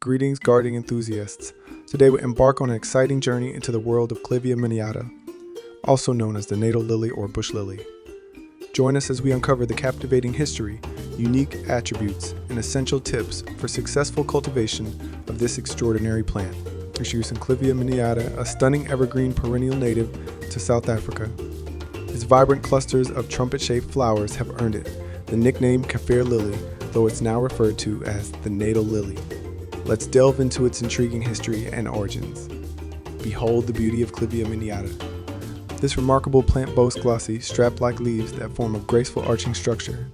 Greetings, gardening enthusiasts. Today we embark on an exciting journey into the world of CLIVIA miniata, also known as the Natal lily or bush lily. Join us as we uncover the captivating history, unique attributes, and essential tips for successful cultivation of this extraordinary plant, introducing CLIVIA miniata, a stunning evergreen perennial native to South Africa. Its vibrant clusters of trumpet-shaped flowers have earned it the nickname Kaffir lily, though it's now referred to as the Natal lily. Let's delve into its intriguing history and origins. Behold the beauty of CLIVIA miniata. This remarkable plant boasts glossy, strap-like leaves that form a graceful arching structure.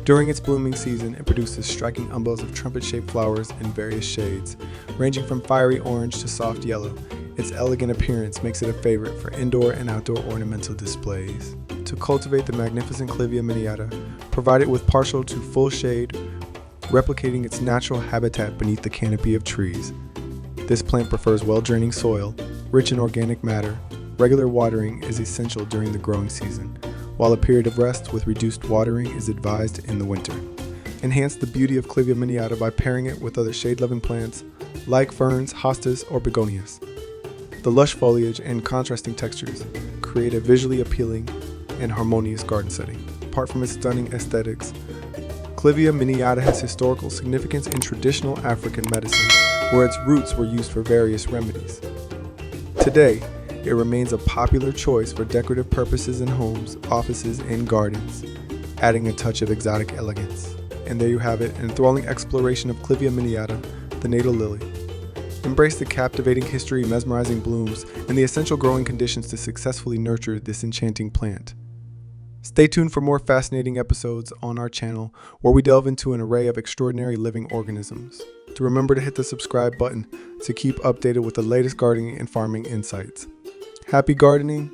During its blooming season, it produces striking umbels of trumpet-shaped flowers in various shades, ranging from fiery orange to soft yellow. Its elegant appearance makes it a favorite for indoor and outdoor ornamental displays. To cultivate the magnificent CLIVIA miniata, provide it with partial to full shade, replicating its natural habitat beneath the canopy of trees. This plant prefers well-draining soil, rich in organic matter. Regular watering is essential during the growing season, while a period of rest with reduced watering is advised in the winter. Enhance the beauty of CLIVIA miniata by pairing it with other shade-loving plants like ferns, hostas, or begonias. The lush foliage and contrasting textures create a visually appealing and harmonious garden setting. Apart from its stunning aesthetics, CLIVIA miniata has historical significance in traditional African medicine, where its roots were used for various remedies. Today, it remains a popular choice for decorative purposes in homes, offices, and gardens, adding a touch of exotic elegance. And there you have it, an enthralling exploration of CLIVIA miniata, the Natal lily. Embrace the captivating history, mesmerizing blooms, and the essential growing conditions to successfully nurture this enchanting plant. Stay tuned for more fascinating episodes on our channel, where we delve into an array of extraordinary living organisms. Remember to hit the subscribe button to keep updated with the latest gardening and farming insights. Happy gardening!